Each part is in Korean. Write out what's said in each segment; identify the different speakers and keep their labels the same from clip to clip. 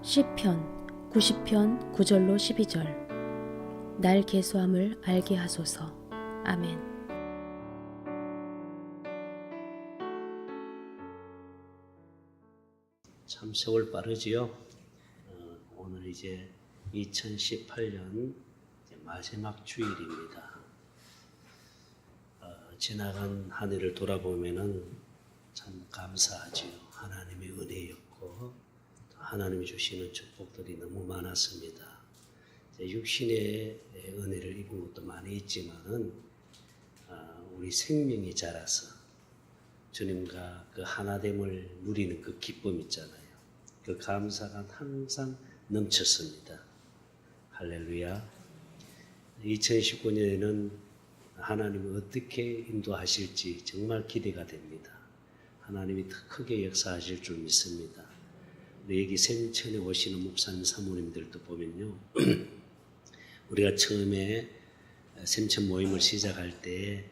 Speaker 1: 시편 90편 9절로 12절. 날 계수함을 알게 하소서. 아멘.
Speaker 2: 참 세월 빠르지요. 오늘 이제 2018년 마지막 주일입니다. 지나간 한 해를 돌아보면은 참 감사하지요. 하나님의 은혜였고 하나님이 주시는 축복들이 너무 많았습니다. 육신의 은혜를 입은 것도 많이 있지만은 우리 생명이 자라서 주님과 그 하나됨을 누리는 그 기쁨 있잖아요. 그 감사가 항상 넘쳤습니다. 할렐루야. 2019년에는 하나님이 어떻게 인도하실지 정말 기대가 됩니다. 하나님이 더 크게 역사하실 줄 믿습니다. 우리 여기 샘천에 오시는 목사님 사모님들도 보면요. 우리가 처음에 샘천 모임을 시작할 때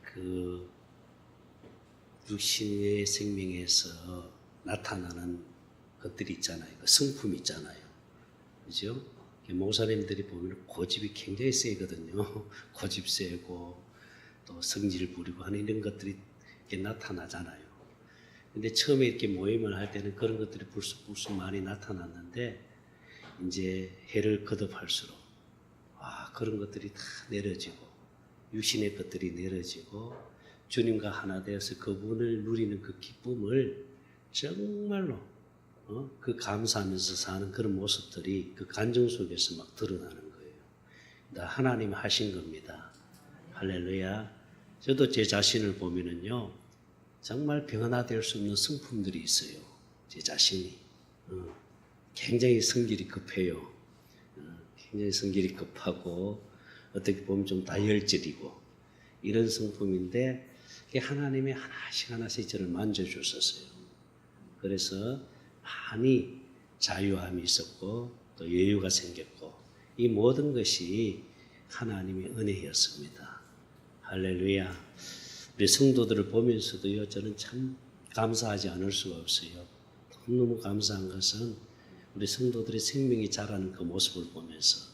Speaker 2: 그 육신의 생명에서 나타나는 것들이 있잖아요. 그 성품이 있잖아요. 그죠? 목사님들이 보면 고집이 굉장히 세거든요. 고집 세고 또 성질 부리고 하는 이런 것들이 이렇게 나타나잖아요. 근데 처음에 이렇게 모임을 할 때는 그런 것들이 불쑥불쑥 많이 나타났는데 이제 해를 거듭할수록 그런 것들이 다 내려지고 육신의 것들이 내려지고 주님과 하나 되어서 그분을 누리는 그 기쁨을 정말로 그 감사하면서 사는 그런 모습들이 그 간증 속에서 막 드러나는 거예요. 다 하나님이 하신 겁니다. 할렐루야. 저도 제 자신을 보면은요, 정말 변화될 수 없는 성품들이 있어요. 제 자신이. 굉장히 성질이 급해요. 굉장히 성질이 급하고 어떻게 보면 좀 다혈질이고 이런 성품인데 하나님이 하나씩 저를 만져주셨어요. 그래서 많이 자유함이 있었고 또 여유가 생겼고 이 모든 것이 하나님의 은혜였습니다. 할렐루야. 우리 성도들을 보면서도요, 저는 참 감사하지 않을 수가 없어요. 너무 감사한 것은 우리 성도들의 생명이 자라는 그 모습을 보면서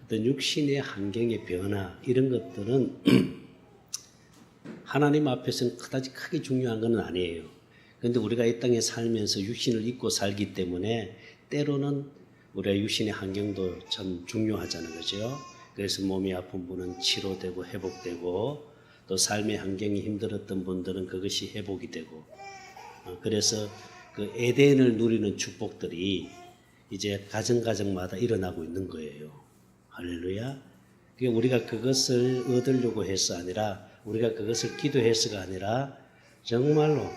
Speaker 2: 어떤 육신의 환경의 변화 이런 것들은 하나님 앞에서는 그다지 크게 중요한 건 아니에요. 그런데 우리가 이 땅에 살면서 육신을 입고 살기 때문에 때로는 우리가 육신의 환경도 참 중요하잖아요. 그죠? 그래서 몸이 아픈 분은 치료되고 회복되고 또 삶의 환경이 힘들었던 분들은 그것이 회복이 되고 그래서 그 에덴을 누리는 축복들이 이제 가정마다 일어나고 있는 거예요. 할렐루야. 우리가 그것을 얻으려고 해서 아니라 우리가 그것을 기도해서가 아니라 정말로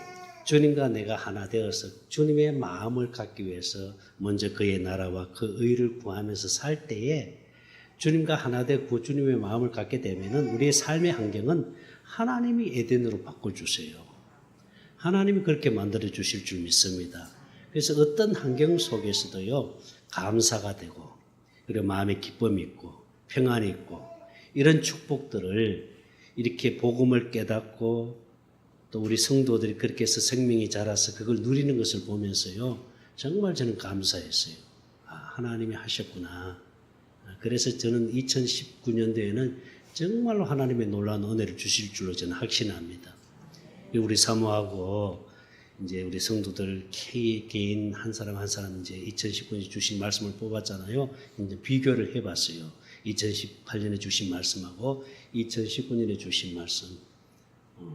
Speaker 2: 주님과 내가 하나 되어서 주님의 마음을 갖기 위해서 먼저 그의 나라와 그 의를 구하면서 살 때에 주님과 하나 되고 주님의 마음을 갖게 되면은 우리의 삶의 환경은 하나님이 에덴으로 바꿔주세요. 하나님이 그렇게 만들어 주실 줄 믿습니다. 그래서 어떤 환경 속에서도요, 감사가 되고, 그리고 마음에 기쁨이 있고, 평안이 있고, 이런 축복들을 이렇게 복음을 깨닫고, 또 우리 성도들이 그렇게 해서 생명이 자라서 그걸 누리는 것을 보면서요, 정말 저는 감사했어요. 하나님이 하셨구나. 그래서 저는 2019년도에는 정말로 하나님의 놀라운 은혜를 주실 줄로 저는 확신합니다. 우리 사모하고 이제 우리 성도들 개인 한 사람 한 사람 이제 2019년에 주신 말씀을 뽑았잖아요. 이제 비교를 해봤어요. 2018년에 주신 말씀하고 2019년에 주신 말씀.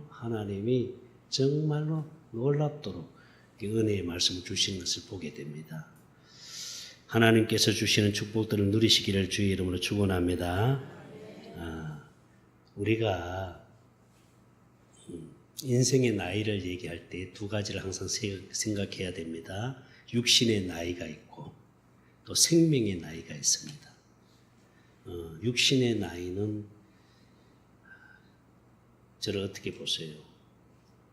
Speaker 2: 하나님이 정말로 놀랍도록 은혜의 말씀을 주신 것을 보게 됩니다. 하나님께서 주시는 축복들을 누리시기를 주의 이름으로 축원합니다. 우리가 인생의 나이를 얘기할 때 두 가지를 항상 생각해야 됩니다. 육신의 나이가 있고 또 생명의 나이가 있습니다. 육신의 나이는 저를 어떻게 보세요?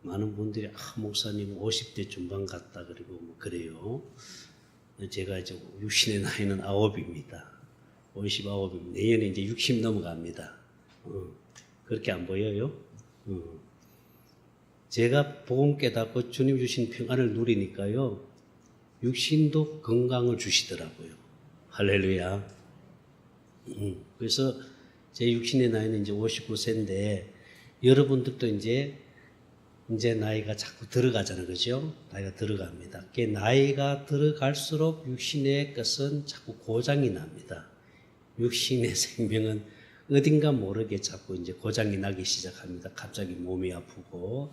Speaker 2: 많은 분들이 목사님 50대 중반 같다 그리고 뭐 그래요. 제가 이제 육신의 나이는 9입니다. 59입니다. 내년에 이제 60 넘어갑니다. 그렇게 안 보여요? 제가 복음 깨닫고 주님 주신 평안을 누리니까요. 육신도 건강을 주시더라고요. 할렐루야. 그래서 제 육신의 나이는 이제 59세인데 여러분들도 이제 나이가 자꾸 들어가잖아요. 그죠? 나이가 들어갑니다. 나이가 들어갈수록 육신의 것은 자꾸 고장이 납니다. 육신의 생명은 어딘가 모르게 자꾸 이제 고장이 나기 시작합니다. 갑자기 몸이 아프고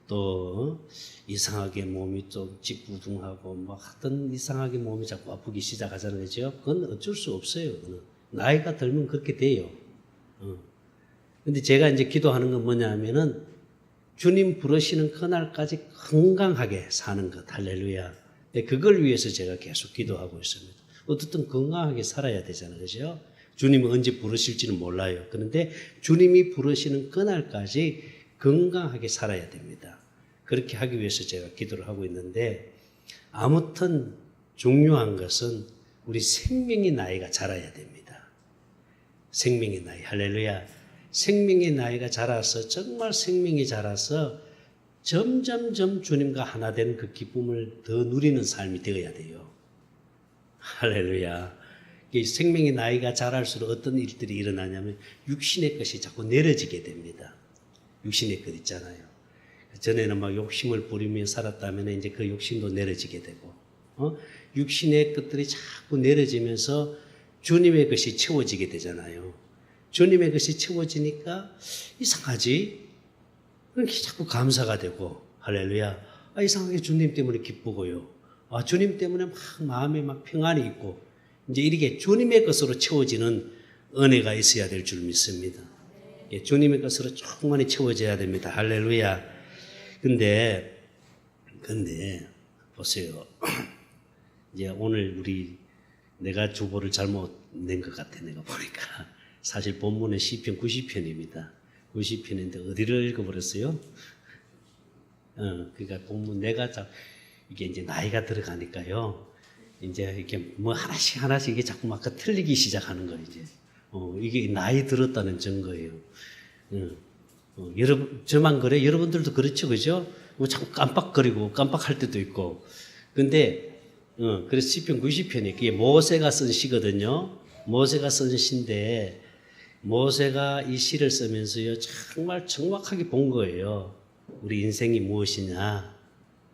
Speaker 2: 또 이상하게 몸이 좀 찌뿌둥하고 뭐 하여튼 이상하게 몸이 자꾸 아프기 시작하잖아요. 그죠? 그건 어쩔 수 없어요. 그건. 나이가 들면 그렇게 돼요. 근데 제가 이제 기도하는 건 뭐냐 하면은 주님 부르시는 그날까지 건강하게 사는 것. 할렐루야. 그걸 위해서 제가 계속 기도하고 있습니다. 어쨌든 건강하게 살아야 되잖아요. 그죠? 주님은 언제 부르실지는 몰라요. 그런데 주님이 부르시는 그날까지 건강하게 살아야 됩니다. 그렇게 하기 위해서 제가 기도를 하고 있는데 아무튼 중요한 것은 우리 생명의 나이가 자라야 됩니다. 생명의 나이. 할렐루야. 생명의 나이가 자라서 정말 생명이 자라서 점점점 주님과 하나 되는 그 기쁨을 더 누리는 삶이 되어야 돼요. 할렐루야. 생명의 나이가 자랄수록 어떤 일들이 일어나냐면 육신의 것이 자꾸 내려지게 됩니다. 육신의 것 있잖아요. 전에는 막 욕심을 부리며 살았다면 이제 그 욕심도 내려지게 되고, 육신의 것들이 자꾸 내려지면서 주님의 것이 채워지게 되잖아요. 주님의 것이 채워지니까 이상하지? 그렇게 자꾸 감사가 되고, 할렐루야. 이상하게 주님 때문에 기쁘고요. 주님 때문에 막 마음에 막 평안이 있고, 이제 이렇게 주님의 것으로 채워지는 은혜가 있어야 될 줄 믿습니다. 예, 주님의 것으로 충분히 채워져야 됩니다. 할렐루야. 근데 보세요. 이제 오늘 내가 주보를 잘못 낸 것 같아. 내가 보니까 사실 본문은 시편 90편입니다. 90편인데 어디를 읽어버렸어요? 그러니까 본문 이게 이제 나이가 들어가니까요. 이제 이렇게 뭐 하나씩 이게 자꾸 막 틀리기 시작하는 거예요. 이제 이게 나이 들었다는 증거예요. 여러분 저만 그래? 여러분들도 그렇죠, 그죠? 뭐 자꾸 깜빡할 때도 있고. 근데 그래서 시편 90편이 그게 모세가 쓴 시거든요. 모세가 쓴 시인데 모세가 이 시를 쓰면서요 정말 정확하게 본 거예요. 우리 인생이 무엇이냐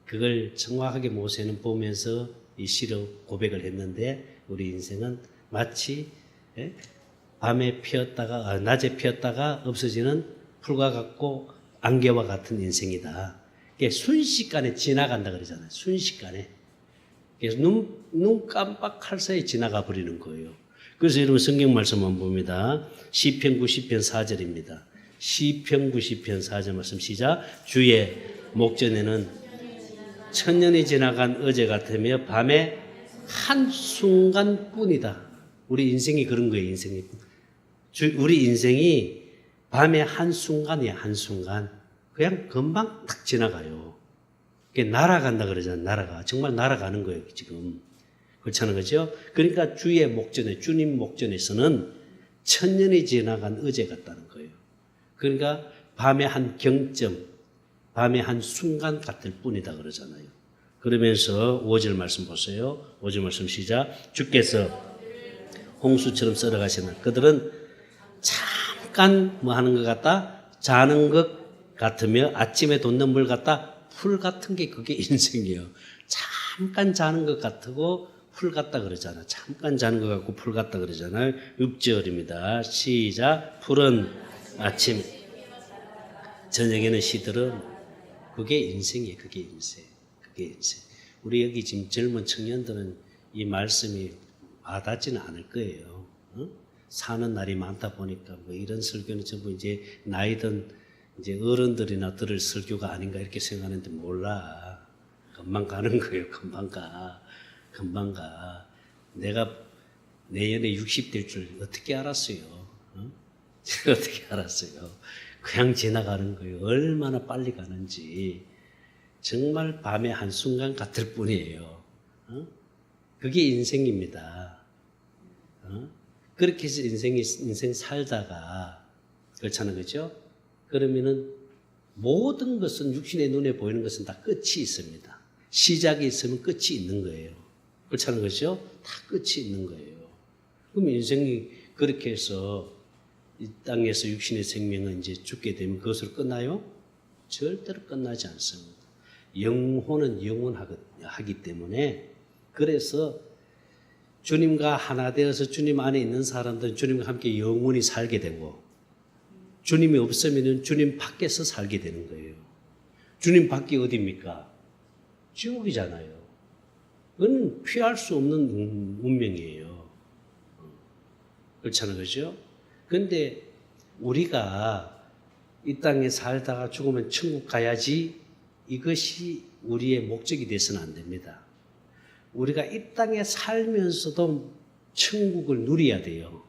Speaker 2: 그걸 정확하게 모세는 보면서 이 시로 고백을 했는데 우리 인생은 마치 낮에 피었다가 없어지는 풀과 같고 안개와 같은 인생이다. 순식간에 지나간다 그러잖아요. 순식간에. 그래서 눈 깜빡할 사이에 지나가 버리는 거예요. 그래서 여러분 성경 말씀 한번 봅니다. 시편 90편 4절입니다. 시편 90편 4절 말씀 시작. 주의 목전에는 천년이 지나간 어제 같으며 밤에 한순간뿐이다. 우리 인생이 그런 거예요. 우리 인생이 밤에 한순간이야. 한순간. 그냥 금방 탁 지나가요. 날아간다 그러잖아요. 날아가. 정말 날아가는 거예요. 지금. 그렇잖아요. 그죠? 그러니까 주의 목전에, 주님 목전에서는 천년이 지나간 어제 같다는 거예요. 그러니까 밤의 한 경점, 밤의 한 순간 같을 뿐이다 그러잖아요. 그러면서 5절 말씀 보세요. 5절 말씀 시작. 주께서 홍수처럼 썰어가시는 그들은 잠깐 뭐 하는 것 같다? 자는 것 같으며 아침에 돋는 물 같다? 풀 같은 게 그게 인생이에요. 잠깐 자는 것 같고 풀 같다 그러잖아. 잠깐 자는 것 같고 풀 같다 그러잖아요. 6절입니다. 시작. 풀은 아침, 저녁에는 시들은 그게 인생이에요. 그게 인생. 우리 여기 지금 젊은 청년들은 이 말씀이 와닿지는 않을 거예요. 사는 날이 많다 보니까 뭐 이런 설교는 전부 이제 나이든 이제 어른들이나 들을 설교가 아닌가 이렇게 생각하는데 몰라. 금방 가는 거예요. 금방 가. 내가 내년에 60될 줄 어떻게 알았어요? 제가 어떻게 알았어요? 그냥 지나가는 거예요. 얼마나 빨리 가는지. 정말 밤의 한순간 같을 뿐이에요. 그게 인생입니다. 그렇게 해서 인생 살다가, 그렇잖아요. 그죠? 그러면은 모든 것은 육신의 눈에 보이는 것은 다 끝이 있습니다. 시작이 있으면 끝이 있는 거예요. 그렇다는 것이죠? 다 끝이 있는 거예요. 그럼 인생이 그렇게 해서 이 땅에서 육신의 생명은 이제 죽게 되면 그것으로 끝나요? 절대로 끝나지 않습니다. 영혼은 영원하기 때문에 그래서 주님과 하나 되어서 주님 안에 있는 사람들은 주님과 함께 영원히 살게 되고 주님이 없으면 주님 밖에서 살게 되는 거예요. 주님 밖이 어디입니까? 지옥이잖아요. 그건 피할 수 없는 운명이에요. 그렇잖아요. 그죠? 그런데 우리가 이 땅에 살다가 죽으면 천국 가야지 이것이 우리의 목적이 돼서는 안 됩니다. 우리가 이 땅에 살면서도 천국을 누려야 돼요.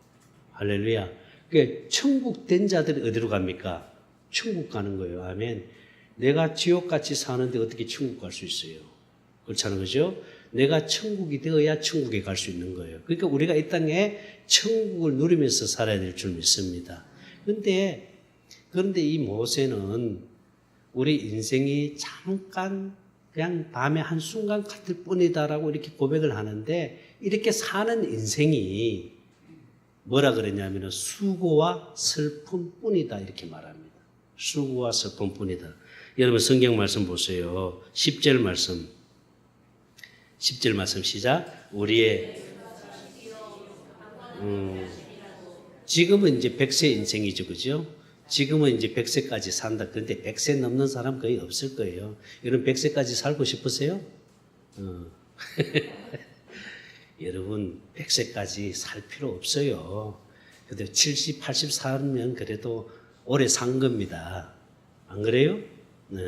Speaker 2: 할렐루야. 그러니까 천국 된 자들이 어디로 갑니까? 천국 가는 거예요. 아멘. 내가 지옥같이 사는데 어떻게 천국 갈 수 있어요? 그렇잖아요. 그죠? 내가 천국이 되어야 천국에 갈 수 있는 거예요. 그러니까 우리가 이 땅에 천국을 누리면서 살아야 될 줄 믿습니다. 그런데 이 모세는 우리 인생이 잠깐 그냥 밤의 한순간 같을 뿐이다라고 이렇게 고백을 하는데 이렇게 사는 인생이 뭐라 그랬냐면 수고와 슬픔 뿐이다 이렇게 말합니다. 수고와 슬픔 뿐이다. 여러분 성경 말씀 보세요. 10절 말씀. 10절 말씀 시작. 우리의 지금은 이제 100세 인생이죠. 그죠? 지금은 이제 100세까지 산다. 그런데 100세 넘는 사람 거의 없을 거예요. 여러분 100세까지 살고 싶으세요? 여러분 100세까지 살 필요 없어요. 그래도 70, 80 살면 그래도 오래 산 겁니다. 안 그래요? 네.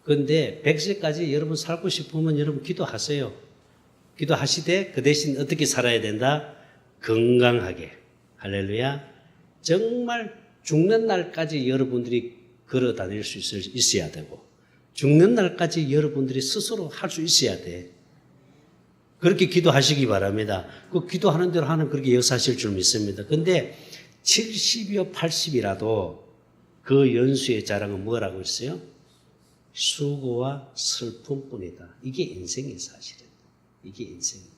Speaker 2: 그런데 100세까지 여러분 살고 싶으면 여러분 기도하세요. 기도하시되 그 대신 어떻게 살아야 된다? 건강하게. 할렐루야. 정말 죽는 날까지 여러분들이 걸어 다닐 수 있어야 되고 죽는 날까지 여러분들이 스스로 할 수 있어야 돼. 그렇게 기도하시기 바랍니다. 그 기도하는 대로 하는 그렇게 역사하실 줄 믿습니다. 근데 70이요 80이라도 그 연수의 자랑은 뭐라고 했어요? 수고와 슬픔뿐이다. 이게 인생이에요, 사실은. 이게 인생이에요.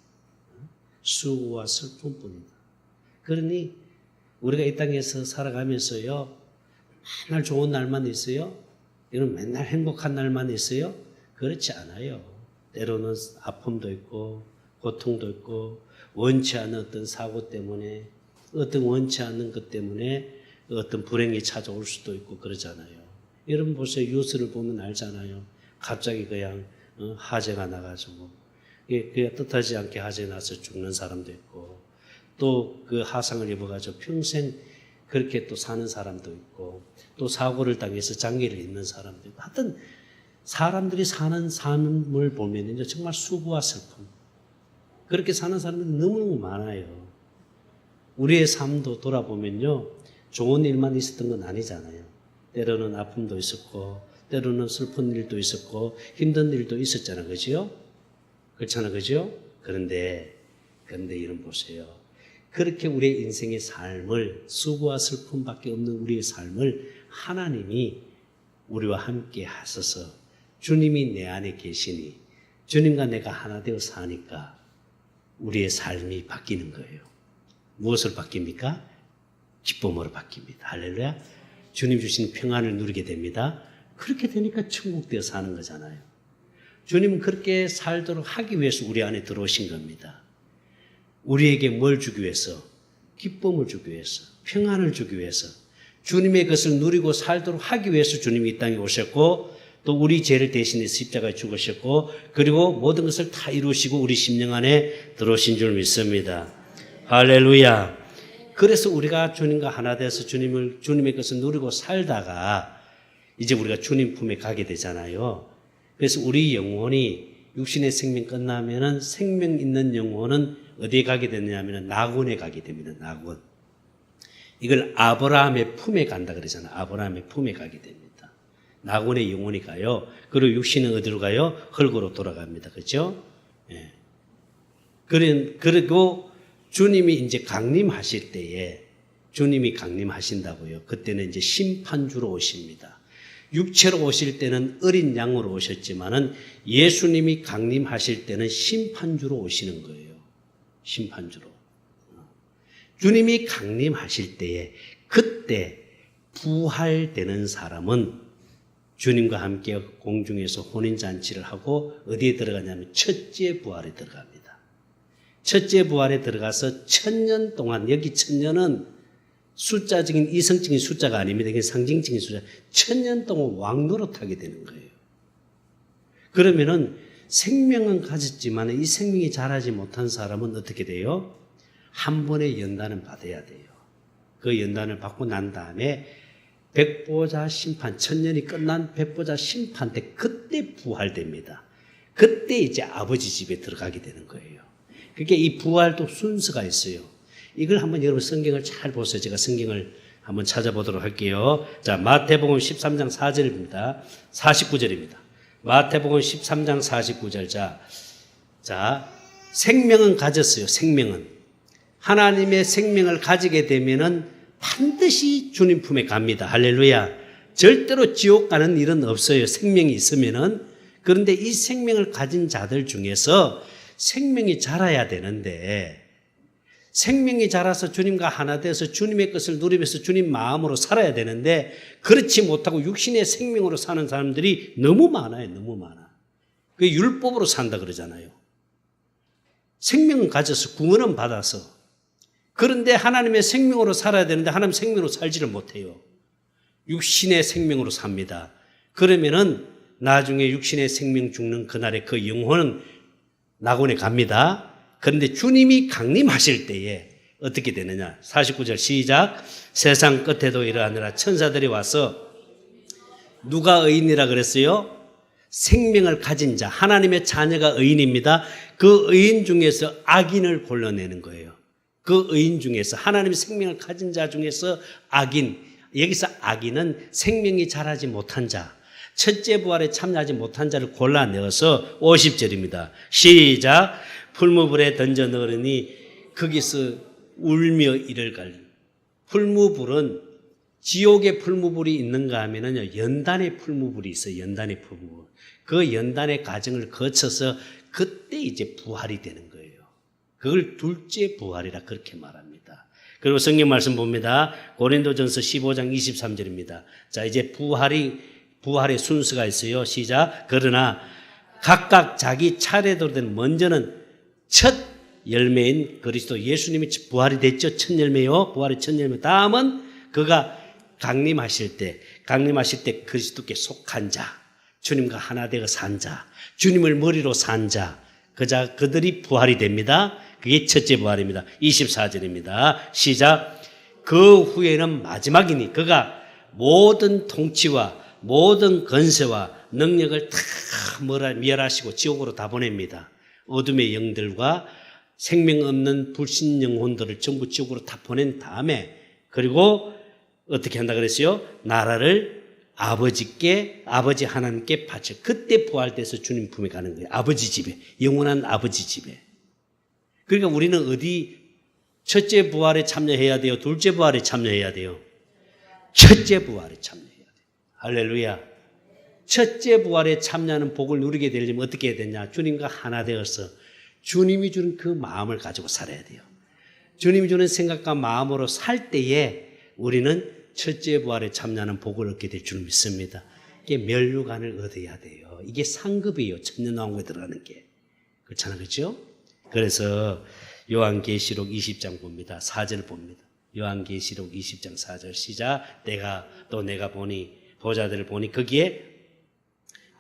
Speaker 2: 수고와 슬픔뿐이다. 그러니 우리가 이 땅에서 살아가면서요, 맨날 좋은 날만 있어요? 여러분 맨날 행복한 날만 있어요? 그렇지 않아요. 때로는 아픔도 있고 고통도 있고 원치 않는 어떤 사고 때문에 어떤 원치 않는 것 때문에 어떤 불행이 찾아올 수도 있고 그러잖아요. 여러분 보세요. 뉴스를 보면 알잖아요. 갑자기 그냥 화재가 나가지고 그냥 뜻하지 않게 화재 나서 죽는 사람도 있고 또 그 하상을 입어가지고 평생 그렇게 또 사는 사람도 있고 또 사고를 당해서 장기를 잃는 사람도 있고 하여튼 사람들이 사는 삶을 보면요 정말 수고와 슬픔 그렇게 사는 사람들이 너무너무 많아요. 우리의 삶도 돌아보면요 좋은 일만 있었던 건 아니잖아요. 때로는 아픔도 있었고 때로는 슬픈 일도 있었고 힘든 일도 있었잖아요. 그죠? 그렇잖아요. 그죠? 그런데 여러분 보세요. 그렇게 우리의 인생의 삶을 수고와 슬픔밖에 없는 우리의 삶을 하나님이 우리와 함께 하셔서 주님이 내 안에 계시니 주님과 내가 하나 되어 사니까 우리의 삶이 바뀌는 거예요. 무엇으로 바뀝니까? 기쁨으로 바뀝니다. 할렐루야. 주님 주신 평안을 누리게 됩니다. 그렇게 되니까 천국 되어 사는 거잖아요. 주님은 그렇게 살도록 하기 위해서 우리 안에 들어오신 겁니다. 우리에게 뭘 주기 위해서? 기쁨을 주기 위해서, 평안을 주기 위해서, 주님의 것을 누리고 살도록 하기 위해서 주님이 이 땅에 오셨고 또 우리 죄를 대신해 십자가에 죽으셨고 그리고 모든 것을 다 이루시고 우리 심령 안에 들어오신 줄 믿습니다. 할렐루야. 그래서 우리가 주님과 하나 되어서 주님의 것을 누리고 살다가 이제 우리가 주님 품에 가게 되잖아요. 그래서 우리 영혼이 육신의 생명 끝나면은 생명 있는 영혼은 어디에 가게 되느냐면 낙원에 가게 됩니다. 낙원. 이걸 아브라함의 품에 간다 그러잖아요. 아브라함의 품에 가게 됩니다. 낙원에 영혼이 가요. 그리고 육신은 어디로 가요? 흙으로 돌아갑니다. 그렇죠? 예. 그리고 주님이 이제 강림하실 때에 주님이 강림하신다고요. 그때는 이제 심판주로 오십니다. 육체로 오실 때는 어린 양으로 오셨지만은 예수님이 강림하실 때는 심판주로 오시는 거예요. 심판주로. 주님이 강림하실 때에 그때 부활되는 사람은 주님과 함께 공중에서 혼인잔치를 하고 어디에 들어가냐면 첫째 부활에 들어갑니다. 첫째 부활에 들어가서 1000년 동안, 여기 1000년은 숫자적인 이성적인 숫자가 아닙니다. 이게 상징적인 숫자. 1000년 동안 왕노릇하게 되는 거예요. 그러면은 생명은 가졌지만 이 생명이 자라지 못한 사람은 어떻게 돼요? 한 번의 연단은 받아야 돼요. 그 연단을 받고 난 다음에 백보자 심판, 1000년이 끝난 백보자 심판 때 그때 부활됩니다. 그때 이제 아버지 집에 들어가게 되는 거예요. 그게 이 부활도 순서가 있어요. 이걸 한번 여러분 성경을 잘 보세요. 제가 성경을 한번 찾아보도록 할게요. 자, 마태복음 13장 4절입니다. 49절입니다. 마태복음 13장 49절. 자, 생명은 가졌어요. 생명은. 하나님의 생명을 가지게 되면은 반드시 주님 품에 갑니다. 할렐루야. 절대로 지옥 가는 일은 없어요. 생명이 있으면은. 그런데 이 생명을 가진 자들 중에서 생명이 자라야 되는데 생명이 자라서 주님과 하나 되어서 주님의 것을 누리면서 주님 마음으로 살아야 되는데 그렇지 못하고 육신의 생명으로 사는 사람들이 너무 많아요. 너무 많아. 그 율법으로 산다 그러잖아요. 생명은 가져서 구원은 받아서 그런데 하나님의 생명으로 살아야 되는데 하나님 생명으로 살지를 못해요. 육신의 생명으로 삽니다. 그러면은 나중에 육신의 생명 죽는 그날에 그 영혼은 낙원에 갑니다. 그런데 주님이 강림하실 때에 어떻게 되느냐. 49절 시작. 세상 끝에도 이러하느라 천사들이 와서 누가 의인이라 그랬어요? 생명을 가진 자, 하나님의 자녀가 의인입니다. 그 의인 중에서 악인을 골라내는 거예요. 그 의인 중에서 하나님의 생명을 가진 자 중에서 악인, 여기서 악인은 생명이 자라지 못한 자, 첫째 부활에 참여하지 못한 자를 골라내어서 50절입니다. 시작. 풀무불에 던져 넣으니 거기서 울며 이를 갈. 풀무불은 지옥의 풀무불이 있는가 하면은요, 연단의 풀무불이 있어요. 연단의 풀무불. 그 연단의 과정을 거쳐서 그때 이제 부활이 되는 거예요. 그걸 둘째 부활이라 그렇게 말합니다. 그리고 성경 말씀 봅니다. 고린도전서 15장 23절입니다. 자, 이제 부활의 순서가 있어요. 시작. 그러나 각각 자기 차례대로 된 먼저는 첫 열매인 그리스도 예수님이 부활이 됐죠. 첫 열매요. 부활의 첫 열매. 다음은 그가 강림하실 때 그리스도께 속한 자, 주님과 하나 되어 산 자, 주님을 머리로 산 자, 그들이 부활이 됩니다. 그게 첫째 부활입니다. 24절입니다. 시작. 그 후에는 마지막이니 그가 모든 통치와 모든 권세와 능력을 다 멸하시고 지옥으로 다 보냅니다. 어둠의 영들과 생명 없는 불신 영혼들을 전부 지옥으로 다 보낸 다음에 그리고 어떻게 한다 그랬어요? 나라를 아버지 하나님께 바쳐. 그때 부활돼서 주님 품에 가는 거예요. 아버지 집에. 영원한 아버지 집에. 그러니까 우리는 어디 첫째 부활에 참여해야 돼요? 둘째 부활에 참여해야 돼요? 첫째 부활에 참여해야 돼요. 할렐루야. 첫째 부활에 참여하는 복을 누리게 되려면 어떻게 해야 되냐? 주님과 하나 되어서 주님이 주는 그 마음을 가지고 살아야 돼요. 주님이 주는 생각과 마음으로 살 때에 우리는 첫째 부활에 참여하는 복을 얻게 될 줄 믿습니다. 이게 면류관을 얻어야 돼요. 이게 상급이에요. 천년왕국에 들어가는 게. 그렇잖아요. 그렇죠? 그래서 요한계시록 20장 봅니다. 4절 봅니다. 요한계시록 20장 4절 시작. 내가 보니 보좌들을 보니 거기에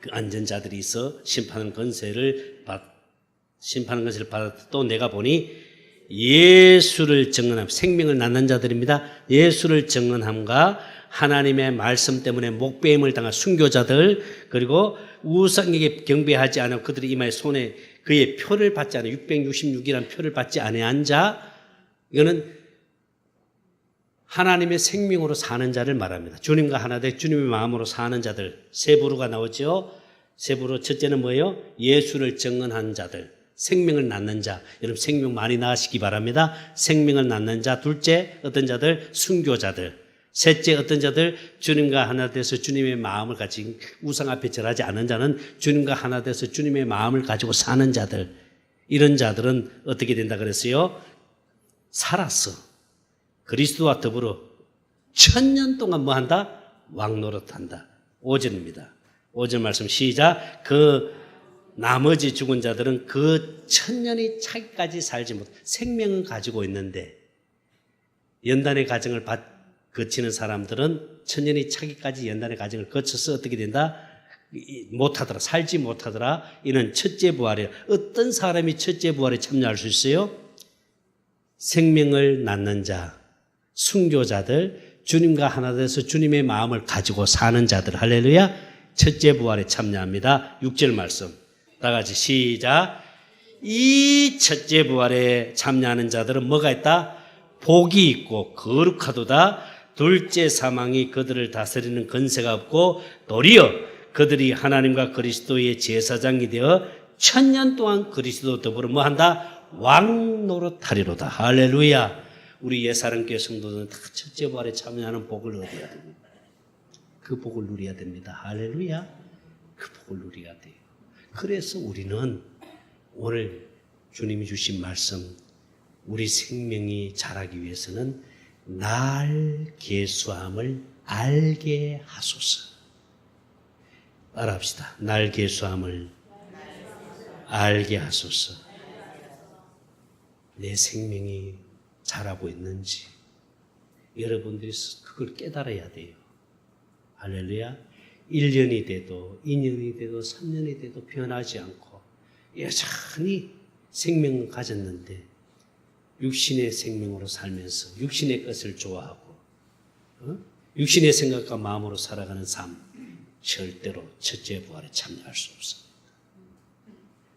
Speaker 2: 그 안전자들이 있어 심판하는 권세를 받아 또 내가 보니 예수를 증언함, 생명을 낳는 자들입니다. 예수를 증언함과 하나님의 말씀 때문에 목배임을 당한 순교자들, 그리고 우상에게 경배하지 않아 그들의 이마에 손에 그의 표를 받지 않아 666이라는 표를 받지 아니한 자, 이거는 하나님의 생명으로 사는 자를 말합니다. 주님과 하나 되 주님의 마음으로 사는 자들, 세 부류가 나오죠. 세 부류. 첫째는 뭐예요? 예수를 증언한 자들, 생명을 낳는 자. 여러분 생명 많이 낳으시기 바랍니다. 생명을 낳는 자. 둘째 어떤 자들? 순교자들. 셋째, 어떤 자들 주님과 하나 돼서 주님의 마음을 가진 우상 앞에 절하지 않은 자는 주님과 하나 돼서 주님의 마음을 가지고 사는 자들, 이런 자들은 어떻게 된다 그랬어요? 살아서 그리스도와 더불어 1000년 동안 뭐 한다? 왕노릇한다. 5절입니다. 5절 말씀 시작. 그 나머지 죽은 자들은 그 1000년이 차기까지 살지 못, 생명은 가지고 있는데 연단의 과정을 거치는 사람들은 1000년이 차기까지 연단의 과정을 거쳐서 어떻게 된다? 못하더라. 살지 못하더라. 이는 첫째 부활이에요. 어떤 사람이 첫째 부활에 참여할 수 있어요? 생명을 낳는 자, 순교자들, 주님과 하나 돼서 주님의 마음을 가지고 사는 자들, 할렐루야, 첫째 부활에 참여합니다. 6절 말씀 다 같이 시작. 이 첫째 부활에 참여하는 자들은 뭐가 있다? 복이 있고 거룩하도다. 둘째 사망이 그들을 다스리는 권세가 없고 도리어 그들이 하나님과 그리스도의 제사장이 되어 1000년 동안 그리스도 더불어 뭐 한다? 왕노릇하리로다. 할렐루야. 우리 예사랑교회 성도들은 다 첫째 부활에 참여하는 복을 얻어야 됩니다. 그 복을 누려야 됩니다. 할렐루야. 그 복을 누려야 돼요. 그래서 우리는 오늘 주님이 주신 말씀, 우리 생명이 자라기 위해서는 날 계수함을 알게 하소서. 따라합시다. 날 계수함을 알게 하소서. 내 생명이 자라고 있는지 여러분들이 그걸 깨달아야 돼요. 할렐루야. 1년이 돼도 2년이 돼도 3년이 돼도 변하지 않고 여전히 생명을 가졌는데 육신의 생명으로 살면서 육신의 것을 좋아하고 육신의 생각과 마음으로 살아가는 삶, 절대로 첫째 부활에 참여할 수 없습니다.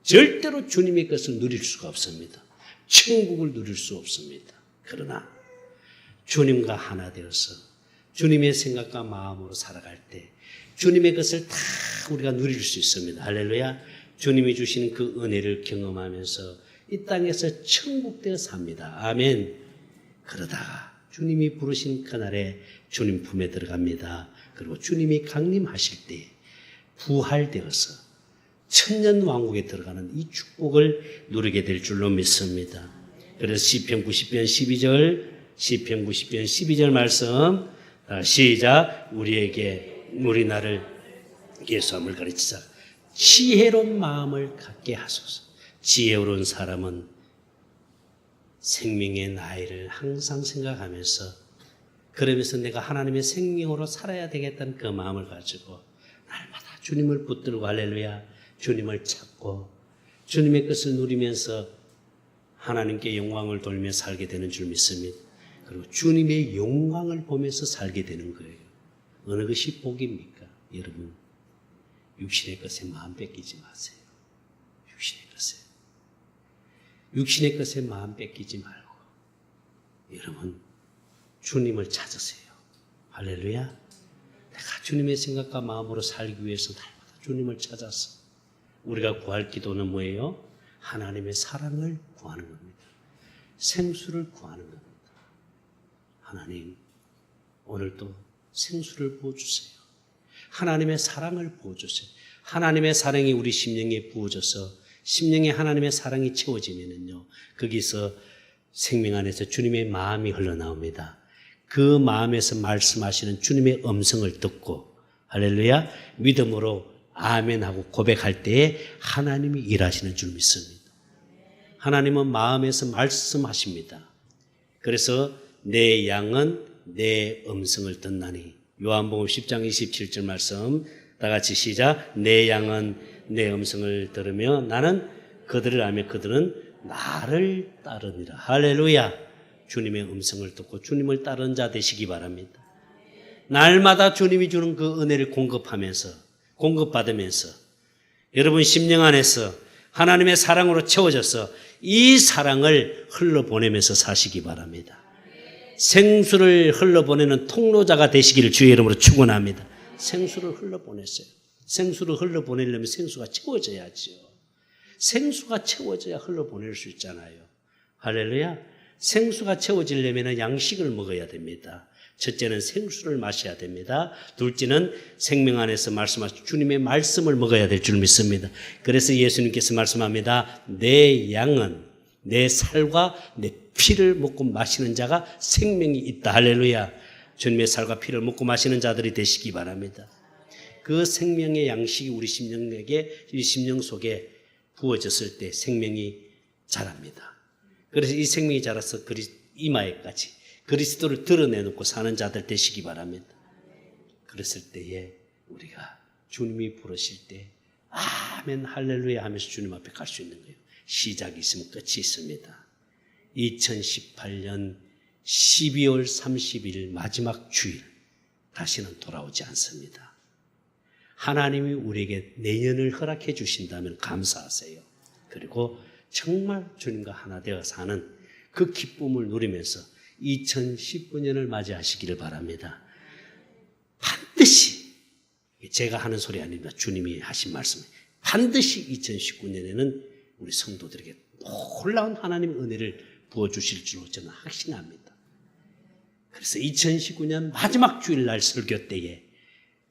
Speaker 2: 절대로 주님의 것을 누릴 수가 없습니다. 천국을 누릴 수 없습니다. 그러나 주님과 하나 되어서 주님의 생각과 마음으로 살아갈 때 주님의 것을 다 우리가 누릴 수 있습니다. 할렐루야. 주님이 주시는 그 은혜를 경험하면서 이 땅에서 천국 되어 삽니다. 아멘. 그러다가 주님이 부르신 그날에 주님 품에 들어갑니다. 그리고 주님이 강림하실 때 부활되어서 천년 왕국에 들어가는 이 축복을 누리게 될 줄로 믿습니다. 그래서 시편 90편 12절 말씀 시작. 우리 나를 계수함을 가르치사 지혜로운 마음을 갖게 하소서. 지혜로운 사람은 생명의 나이를 항상 생각하면서 그러면서 내가 하나님의 생명으로 살아야 되겠다는 그 마음을 가지고 날마다 주님을 붙들고 할렐루야 주님을 찾고 주님의 것을 누리면서 하나님께 영광을 돌며 살게 되는 줄 믿습니다. 그리고 주님의 영광을 보면서 살게 되는 거예요. 어느 것이 복입니까? 여러분 육신의 것에 마음 뺏기지 마세요. 육신의 것에 마음 뺏기지 말고 여러분 주님을 찾으세요. 할렐루야. 내가 주님의 생각과 마음으로 살기 위해서 날마다 주님을 찾아서 우리가 구할 기도는 뭐예요? 하나님의 사랑을 구하는 겁니다. 생수를 구하는 겁니다. 하나님 오늘도 생수를 부어주세요. 하나님의 사랑을 부어주세요. 하나님의 사랑이 우리 심령에 부어져서 심령에 하나님의 사랑이 채워지면은요, 거기서 생명 안에서 주님의 마음이 흘러나옵니다. 그 마음에서 말씀하시는 주님의 음성을 듣고 할렐루야 믿음으로 아멘하고 고백할 때에 하나님이 일하시는 줄 믿습니다. 하나님은 마음에서 말씀하십니다. 그래서 내 양은 내 음성을 듣나니 요한복음 10장 27절 말씀 다 같이 시작. 내 양은 내 음성을 들으며 나는 그들을 알며 그들은 나를 따르니라. 할렐루야. 주님의 음성을 듣고 주님을 따르는 자 되시기 바랍니다. 날마다 주님이 주는 그 은혜를 공급받으면서 여러분 심령 안에서 하나님의 사랑으로 채워져서 이 사랑을 흘러보내면서 사시기 바랍니다. 생수를 흘러보내는 통로자가 되시기를 주의 이름으로 축원합니다. 생수를 흘러보냈어요. 생수를 흘러보내려면 생수가 채워져야죠. 생수가 채워져야 흘러보낼 수 있잖아요. 할렐루야. 생수가 채워지려면 양식을 먹어야 됩니다. 첫째는 생수를 마셔야 됩니다. 둘째는 생명 안에서 말씀하신 주님의 말씀을 먹어야 될 줄 믿습니다. 그래서 예수님께서 말씀합니다. 내 양은 내 살과 내 피를 먹고 마시는 자가 생명이 있다. 할렐루야. 주님의 살과 피를 먹고 마시는 자들이 되시기 바랍니다. 그 생명의 양식이 우리 심령 속에 부어졌을 때 생명이 자랍니다. 그래서 이 생명이 자라서 이마에까지 그리스도를 드러내놓고 사는 자들 되시기 바랍니다. 그랬을 때에 우리가 주님이 부르실 때 아멘 할렐루야 하면서 주님 앞에 갈 수 있는 거예요. 시작이 있으면 끝이 있습니다. 2018년 12월 30일 마지막 주일 다시는 돌아오지 않습니다. 하나님이 우리에게 내년을 허락해 주신다면 감사하세요. 그리고 정말 주님과 하나 되어 사는 그 기쁨을 누리면서 2019년을 맞이하시기를 바랍니다. 반드시 제가 하는 소리 아닙니다. 주님이 하신 말씀. 반드시 2019년에는 우리 성도들에게 놀라운 하나님의 은혜를 부어주실 줄로 저는 확신합니다. 그래서 2019년 마지막 주일날 설교 때에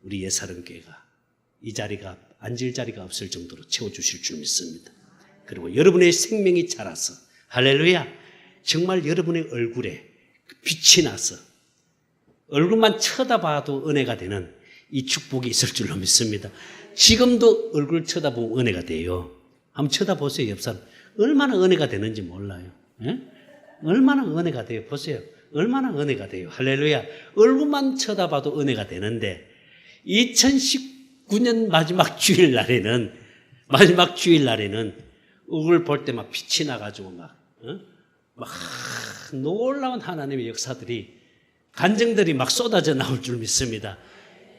Speaker 2: 우리 예사름교회가 이 자리가 앉을 자리가 없을 정도로 채워주실 줄 믿습니다. 그리고 여러분의 생명이 자라서 할렐루야 정말 여러분의 얼굴에 빛이 나서 얼굴만 쳐다봐도 은혜가 되는 이 축복이 있을 줄로 믿습니다. 지금도 얼굴 쳐다보면 은혜가 돼요. 한번 쳐다보세요. 옆 사람 얼마나 은혜가 되는지 몰라요. 예? 얼마나 은혜가 돼요. 보세요. 얼마나 은혜가 돼요. 할렐루야. 얼굴만 쳐다봐도 은혜가 되는데 2019년 마지막 주일날에는 얼굴 볼 때 막 빛이 나가지고 막 놀라운 하나님의 역사들이 간증들이 막 쏟아져 나올 줄 믿습니다.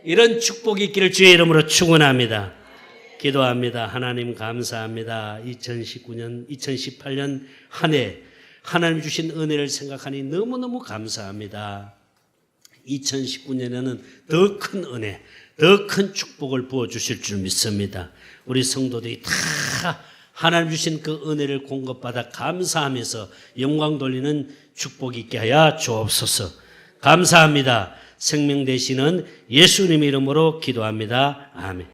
Speaker 2: 이런 축복이 있기를 주의 이름으로 축원합니다. 기도합니다. 하나님 감사합니다. 2018년 한 해 하나님 주신 은혜를 생각하니 너무너무 감사합니다. 2019년에는 더 큰 은혜, 더 큰 축복을 부어주실 줄 믿습니다. 우리 성도들이 다 하나님 주신 그 은혜를 공급받아 감사하면서 영광 돌리는 축복이 있게 하여 주옵소서. 감사합니다. 생명 되시는 예수님 이름으로 기도합니다. 아멘.